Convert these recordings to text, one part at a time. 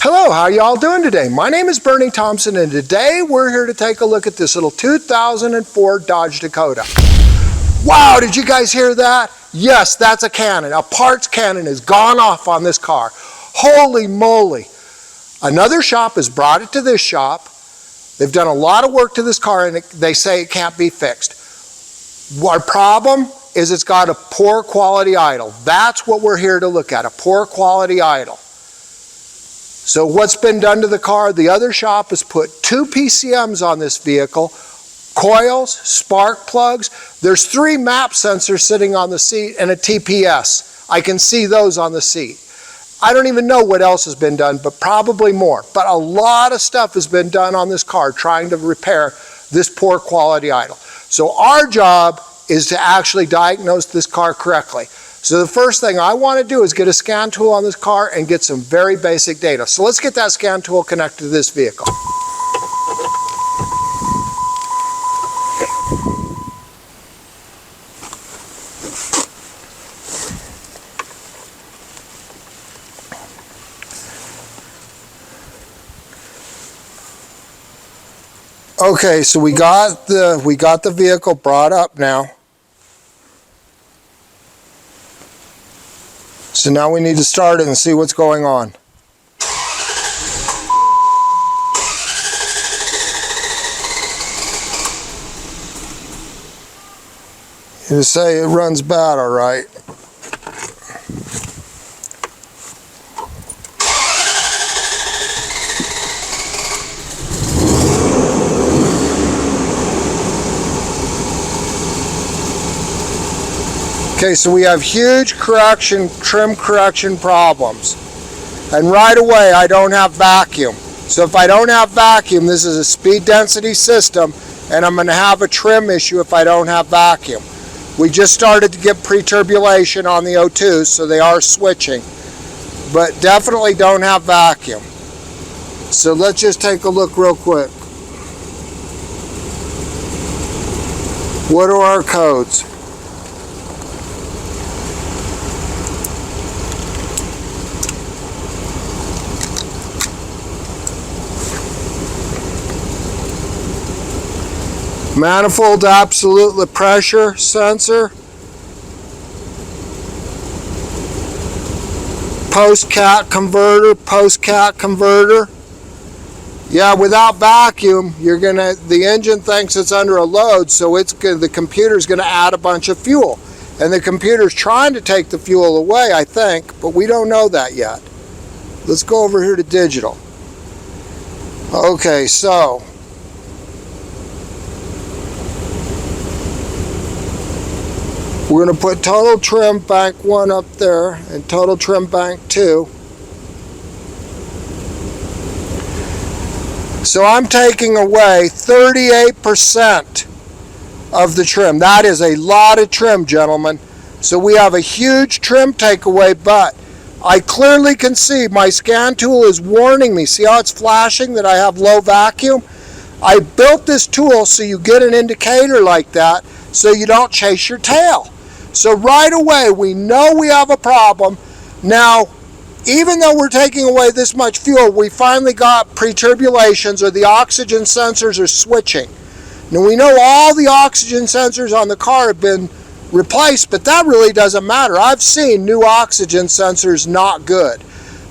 Hello, how y'all doing today? My name is Bernie Thompson, and today we're here to take a look at this little 2004 Dodge Dakota. Wow, did you guys hear that? Yes, that's a cannon. A parts cannon has gone off on this car. Holy moly. Another shop has brought it to this shop. They've done a lot of work to this car, and they say it can't be fixed. Our problem is it's got a poor quality idle. That's what we're here to look at, a poor quality idle. So what's been done to the car? The other shop has put 2 PCMs on this vehicle, coils, spark plugs. There's 3 map sensors sitting on the seat and a TPS. I can see those on the seat. I don't even know what else has been done, but probably more. But a lot of stuff has been done on this car trying to repair this poor quality idle. So our job is to actually diagnose this car correctly. So the first thing I want to do is get a scan tool on this car and get some very basic data. So let's get that scan tool connected to this vehicle. Okay, so we got the vehicle brought up now. So now we need to start it and see what's going on. You say it runs bad, all right. Okay, so we have huge trim correction problems. And right away, I don't have vacuum. So if I don't have vacuum, this is a speed density system, and I'm going to have a trim issue if I don't have vacuum. We just started to get pre-turbulation on the O2s, so they are switching. But definitely don't have vacuum. So let's just take a look real quick. What are our codes? Manifold absolute pressure sensor, post-cat converter. Yeah, without vacuum, the engine thinks it's under a load, so the computer's gonna add a bunch of fuel. And the computer's trying to take the fuel away, I think, but we don't know that yet. Let's go over here to digital. Okay, so we're going to put total trim bank 1 up there and total trim bank 2. So I'm taking away 38% of the trim. That is a lot of trim, gentlemen. So we have a huge trim takeaway, but I clearly can see my scan tool is warning me. See how it's flashing that I have low vacuum? I built this tool so you get an indicator like that so you don't chase your tail. So right away, we know we have a problem. Now, even though we're taking away this much fuel, we finally got pre-turbulations, or the oxygen sensors are switching. Now, we know all the oxygen sensors on the car have been replaced, but that really doesn't matter. I've seen new oxygen sensors not good.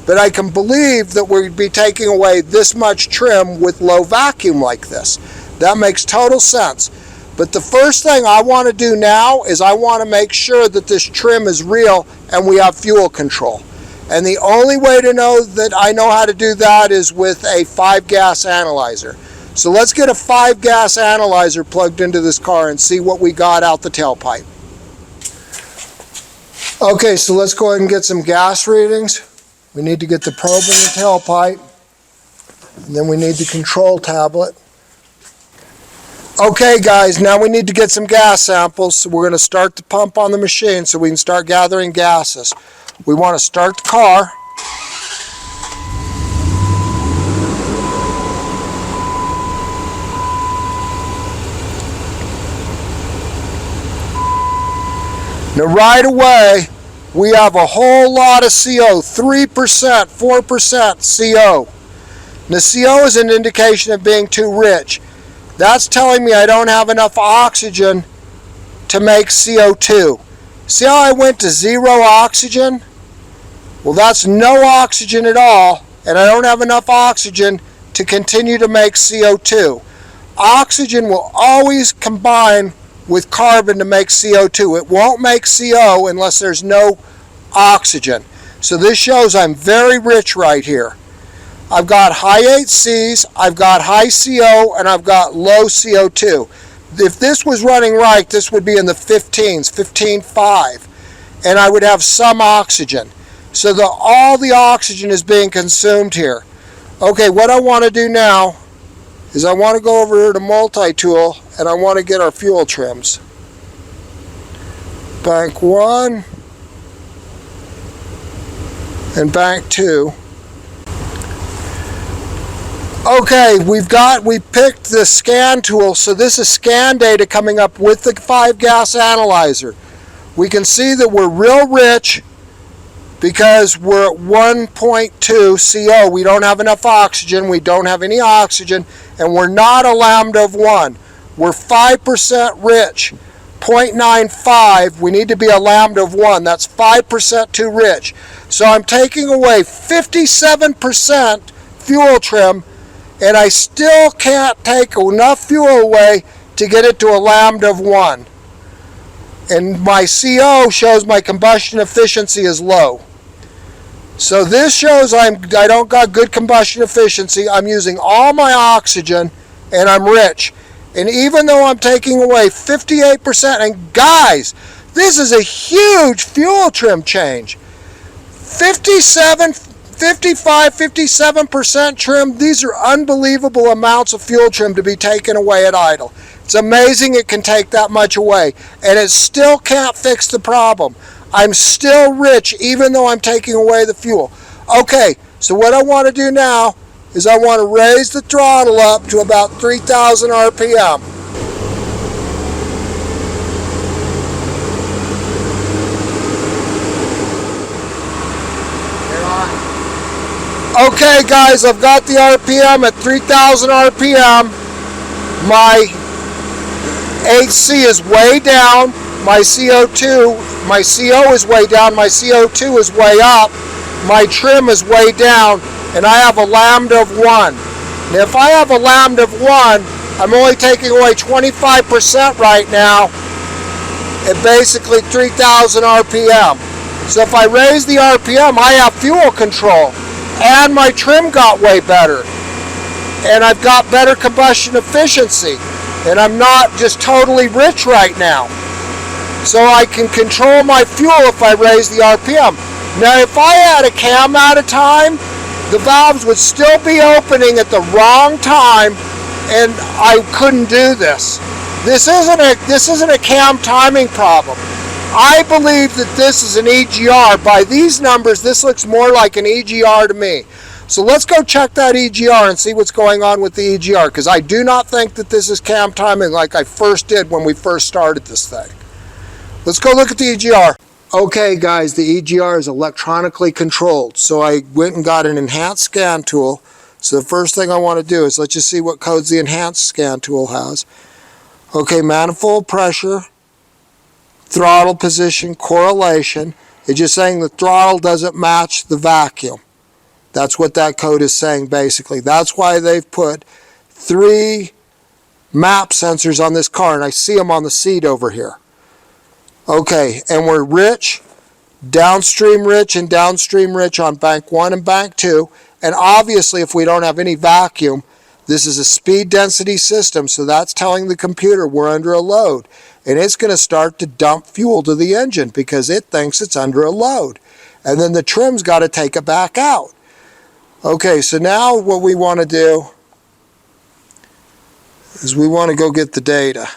But I can believe that we'd be taking away this much trim with low vacuum like this. That makes total sense. But the first thing I want to do now is I want to make sure that this trim is real and we have fuel control. And the only way to know that I know how to do that is with a 5-gas analyzer. So let's get a 5-gas analyzer plugged into this car and see what we got out the tailpipe. Okay, so let's go ahead and get some gas readings. We need to get the probe in the tailpipe, and then we need the control tablet. Okay guys, now we need to get some gas samples, so we're going to start the pump on the machine so we can start gathering gases. We want to start the car. Now right away, we have a whole lot of CO, 3%, 4% CO. The CO is an indication of being too rich. That's telling me I don't have enough oxygen to make CO2. See how I went to 0 oxygen? Well, that's no oxygen at all, and I don't have enough oxygen to continue to make CO2. Oxygen will always combine with carbon to make CO2. It won't make CO unless there's no oxygen. So this shows I'm very rich right here. I've got high HCs, I've got high CO, and I've got low CO2. If this was running right, this would be in the 15s, 15.5, and I would have some oxygen. So all the oxygen is being consumed here. Okay, what I want to do now is I want to go over here to multi-tool, and I want to get our fuel trims. Bank 1 and bank 2. Okay, we picked the scan tool, so this is scan data coming up with the 5-gas analyzer. We can see that we're real rich because we're at 1.2 CO. We don't have enough oxygen, we don't have any oxygen, and we're not a lambda of 1. We're 5% rich. 0.95, we need to be a lambda of 1. That's 5% too rich. So I'm taking away 57% fuel trim, and I still can't take enough fuel away to get it to a lambda of 1. And my CO shows my combustion efficiency is low. So this shows I don't got good combustion efficiency. I'm using all my oxygen, and I'm rich. And even though I'm taking away 58%, and guys, this is a huge fuel trim change. 57% trim, these are unbelievable amounts of fuel trim to be taken away at idle. It's amazing it can take that much away, and it still can't fix the problem. I'm still rich even though I'm taking away the fuel. Okay, so what I want to do now is I want to raise the throttle up to about 3,000 RPM. Okay guys, I've got the RPM at 3,000 RPM. My HC is way down. My CO is way down. My CO2 is way up. My trim is way down. And I have a lambda of 1. Now if I have a lambda of 1, I'm only taking away 25% right now at basically 3,000 RPM. So if I raise the RPM, I have fuel control. And my trim got way better. And I've got better combustion efficiency. And I'm not just totally rich right now. So I can control my fuel if I raise the RPM. Now if I had a cam out of time, the valves would still be opening at the wrong time, and I couldn't do this. This isn't a cam timing problem. I believe that this is an EGR. By these numbers, this looks more like an EGR to me. So let's go check that EGR and see what's going on with the EGR, because I do not think that this is cam timing like I first did when we first started this thing. Let's go look at the EGR. Okay guys, the EGR is electronically controlled. So I went and got an enhanced scan tool. So the first thing I want to do is let's just see what codes the enhanced scan tool has. Okay, manifold pressure, throttle position, correlation. It's just saying the throttle doesn't match the vacuum. That's what that code is saying basically. That's why they've put 3 map sensors on this car, and I see them on the seat over here. Okay, and we're rich, downstream rich, and downstream rich on bank 1 and bank 2. And obviously if we don't have any vacuum, this is a speed density system, so that's telling the computer we're under a load. And it's going to start to dump fuel to the engine because it thinks it's under a load. And then the trim's got to take it back out. Okay, so now what we want to do is we want to go get the data.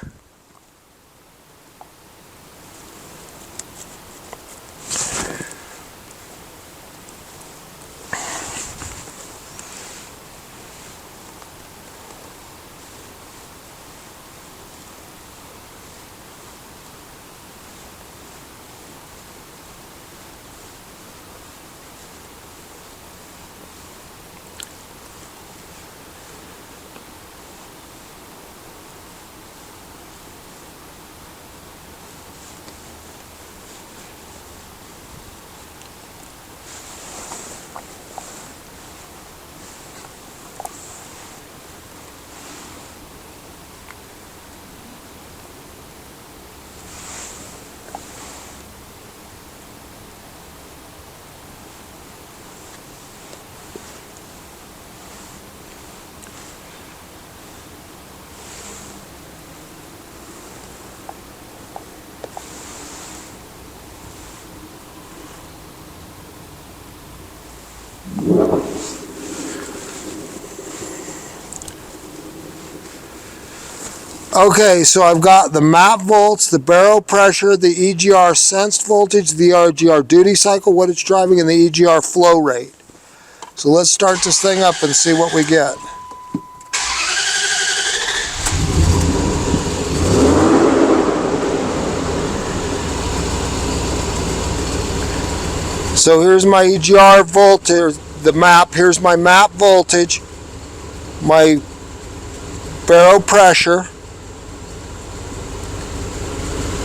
Okay, so I've got the map volts, the barrel pressure, the EGR sensed voltage, the EGR duty cycle, what it's driving, and the EGR flow rate. So let's start this thing up and see what we get. So here's my EGR voltage, the map. Here's my map voltage, my barrel pressure,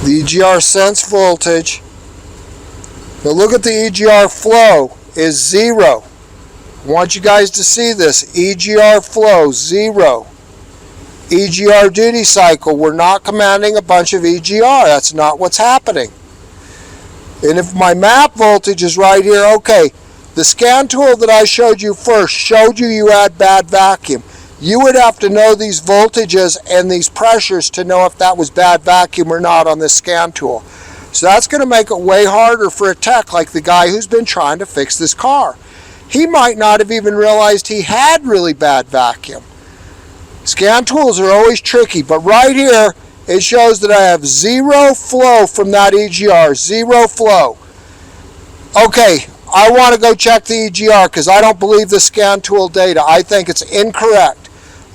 the EGR sense voltage. Now look at the EGR flow is 0. I want you guys to see this. EGR flow, 0. EGR duty cycle, we're not commanding a bunch of EGR. That's not what's happening. And if my map voltage is right here, okay, the scan tool that I showed you first showed you had bad vacuum. You would have to know these voltages and these pressures to know if that was bad vacuum or not on this scan tool. So that's going to make it way harder for a tech like the guy who's been trying to fix this car. He might not have even realized he had really bad vacuum. Scan tools are always tricky, but right here it shows that I have 0 flow from that EGR, 0 flow. Okay, I want to go check the EGR because I don't believe the scan tool data. I think it's incorrect.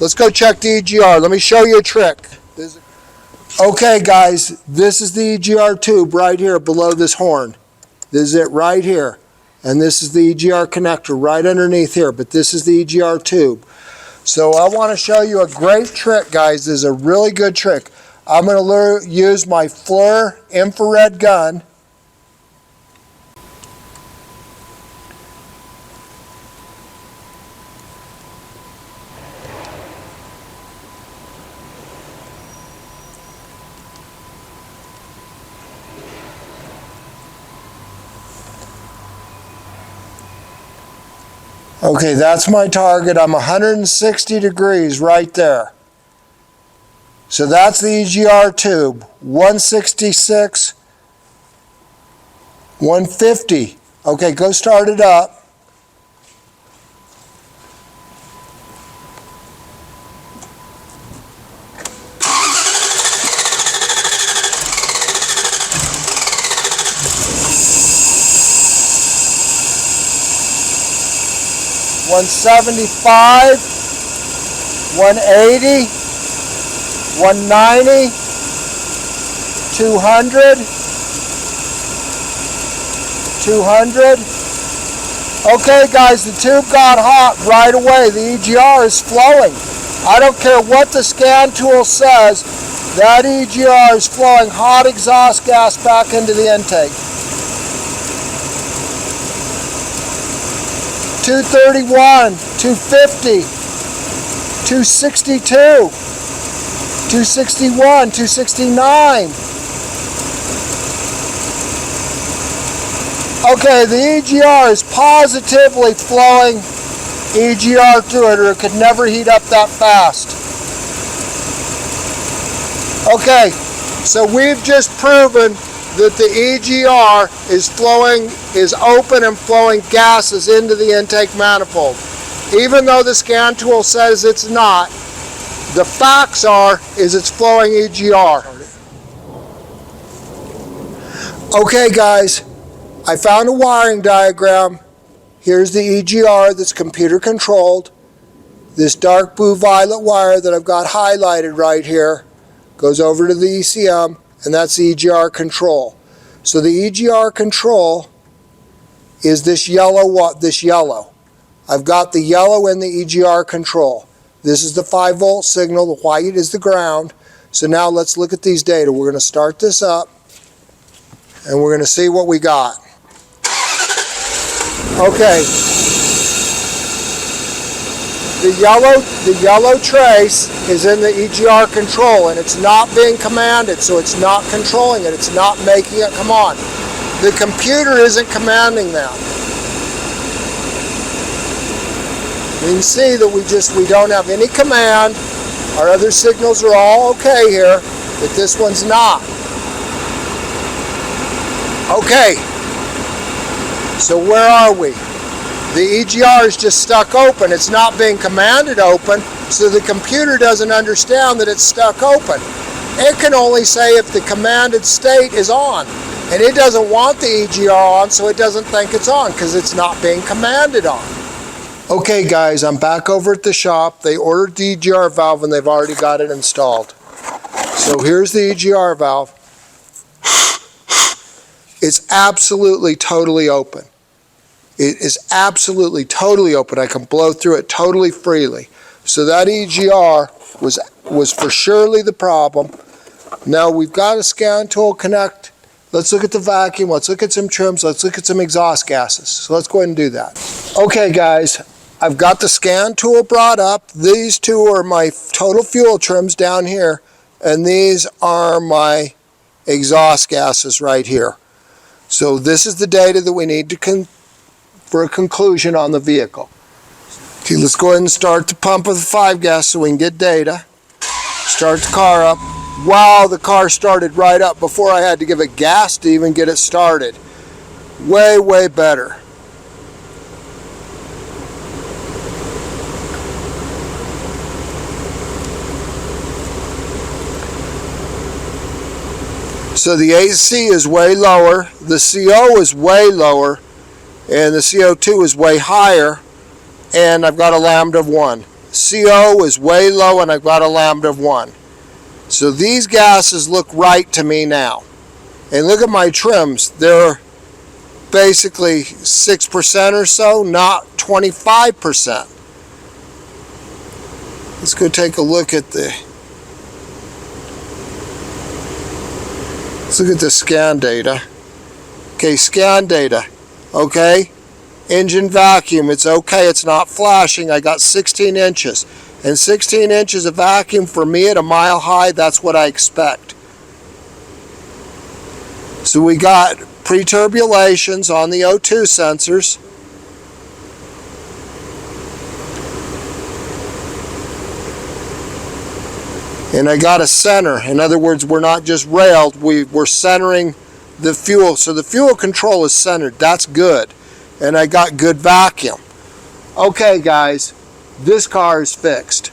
Let's go check the EGR. Let me show you a trick. Okay guys, this is the EGR tube right here below this horn. This is it right here. And this is the EGR connector right underneath here, but this is the EGR tube. So I want to show you a great trick, guys. This is a really good trick. I'm going to use my FLIR infrared gun. Okay, that's my target. I'm 160 degrees right there. So that's the EGR tube, 166, 150. Okay, go start it up. $175, $180, $190, $200, $200. Okay guys, the tube got hot right away. The EGR is flowing. I don't care what the scan tool says, that EGR is flowing hot exhaust gas back into the intake. 231, 250, 262, 261, 269. Okay, the EGR is positively flowing EGR through it, or it could never heat up that fast. Okay, so we've just proven that the EGR is open and flowing gases into the intake manifold. Even though the scan tool says it's not, the facts is it's flowing EGR. Okay guys, I found a wiring diagram. Here's the EGR that's computer controlled. This dark blue violet wire that I've got highlighted right here goes over to the ECM, and that's the EGR control. So the EGR control is this yellow. I've got the yellow in the EGR control. This is the 5-volt signal, the white is the ground. So now let's look at these data. We're going to start this up and we're going to see what we got. Okay. The yellow trace is in the EGR control, and it's not being commanded, so it's not controlling it. It's not making it come on. The computer isn't commanding that. You can see that we don't have any command. Our other signals are all okay here, but this one's not. Okay. So where are we? The EGR is just stuck open. It's not being commanded open, so the computer doesn't understand that it's stuck open. It can only say if the commanded state is on, and it doesn't want the EGR on, so it doesn't think it's on because it's not being commanded on. Okay guys, I'm back over at the shop. They ordered the EGR valve and they've already got it installed. So here's the EGR valve. It's absolutely totally open. It is absolutely totally open. I can blow through it totally freely. So that EGR was for surely the problem. Now we've got a scan tool connect. Let's look at the vacuum. Let's look at some trims. Let's look at some exhaust gases. So let's go ahead and do that. Okay guys, I've got the scan tool brought up. These two are my total fuel trims down here, and these are my exhaust gases right here. So this is the data that we need to for a conclusion on the vehicle. Okay, let's go ahead and start the pump of the 5 gas so we can get data. Start the car up. Wow, the car started right up before I had to give it gas to even get it started. Way, way better. So the AC is way lower, the CO is way lower, and the CO2 is way higher, and I've got a lambda of 1. CO is way low and I've got a lambda of 1. So these gases look right to me now. And look at my trims, they're basically 6% or so, not 25%. Let's go take a look at the scan data. Okay, scan data. Okay, engine vacuum, it's okay, it's not flashing. I got 16 inches. And 16 inches of vacuum for me at a mile high, that's what I expect. So we got pre-turbulations on the O2 sensors. And I got a center. In other words, we're not just railed, we're centering the fuel. So the fuel control is centered. That's good. And I got good vacuum. Okay guys, this car is fixed.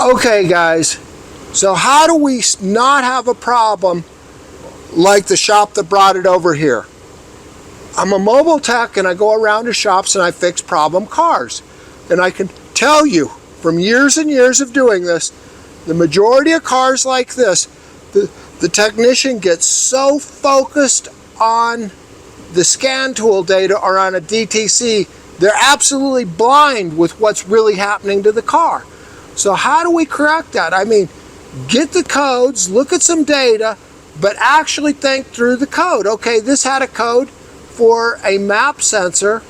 Okay guys, so how do we not have a problem like the shop that brought it over here? I'm a mobile tech and I go around to shops and I fix problem cars. And I can tell you from years and years of doing this, the majority of cars like this, the technician gets so focused on the scan tool data or on a DTC, they're absolutely blind with what's really happening to the car. So how do we correct that? I mean, get the codes, look at some data, but actually think through the code. Okay, this had a code for a map sensor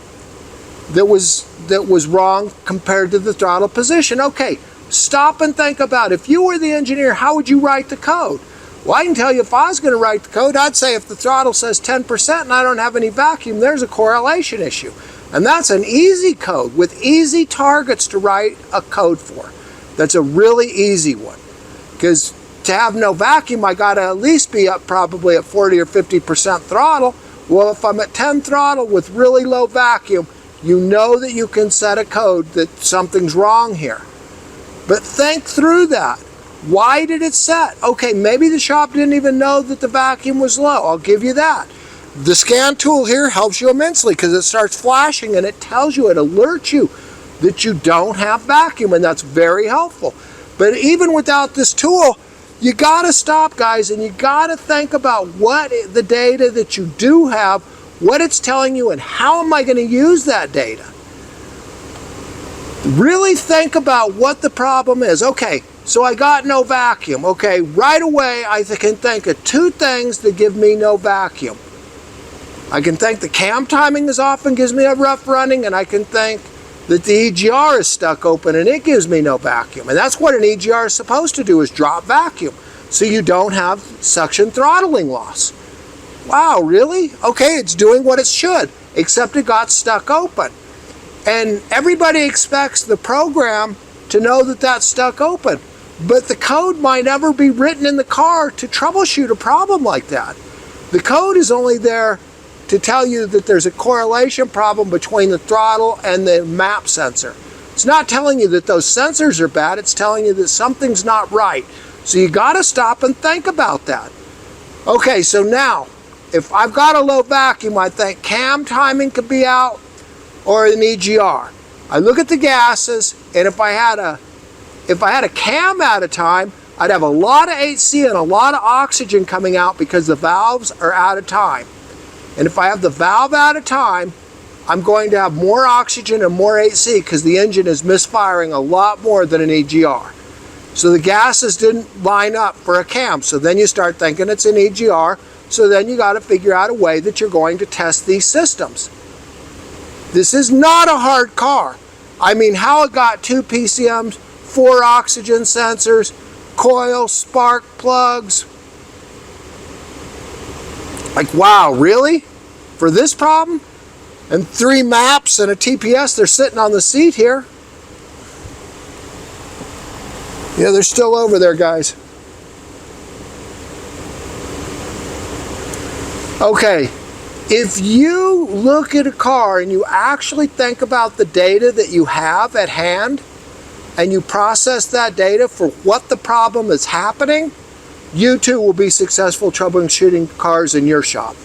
that was wrong compared to the throttle position. Okay, stop and think about it. If you were the engineer, how would you write the code? Well, I can tell you if I was going to write the code, I'd say if the throttle says 10% and I don't have any vacuum, there's a correlation issue. And that's an easy code with easy targets to write a code for. That's a really easy one. Because to have no vacuum, I got to at least be up probably at 40 or 50% throttle. Well, if I'm at 10 throttle with really low vacuum, you know that you can set a code that something's wrong here. But think through that. Why did it set? Okay, maybe the shop didn't even know that the vacuum was low. I'll give you that. The scan tool here helps you immensely because it starts flashing and it tells you, it alerts you that you don't have vacuum, and that's very helpful. But even without this tool, you got to stop, guys, and you got to think about what the data that you do have, what it's telling you, and how am I going to use that data? Really think about what the problem is. Okay, so I got no vacuum. Okay, right away I can think of 2 things that give me no vacuum. I can think the cam timing is off and gives me a rough running, and I can think that the EGR is stuck open and it gives me no vacuum. And that's what an EGR is supposed to do, is drop vacuum, so you don't have suction throttling loss. Wow, really? Okay, it's doing what it should, except it got stuck open. And everybody expects the program to know that that's stuck open. But the code might never be written in the car to troubleshoot a problem like that. The code is only there to tell you that there's a correlation problem between the throttle and the map sensor. It's not telling you that those sensors are bad, it's telling you that something's not right. So you got to stop and think about that. Okay, so now, if I've got a low vacuum, I think cam timing could be out or an EGR. I look at the gases, and if I had a cam out of time, I'd have a lot of HC and a lot of oxygen coming out because the valves are out of time. And if I have the valve out of time, I'm going to have more oxygen and more HC because the engine is misfiring a lot more than an EGR. So the gases didn't line up for a cam. So then you start thinking it's an EGR. So then you got to figure out a way that you're going to test these systems. This is not a hard car. I mean, how it got 2 PCMs, 4 oxygen sensors, coils, spark plugs. Like, wow, really? For this problem? And 3 maps and a TPS, they're sitting on the seat here. Yeah, they're still over there, guys. Okay, if you look at a car and you actually think about the data that you have at hand, and you process that data for what the problem is happening, you too will be successful troubleshooting cars in your shop.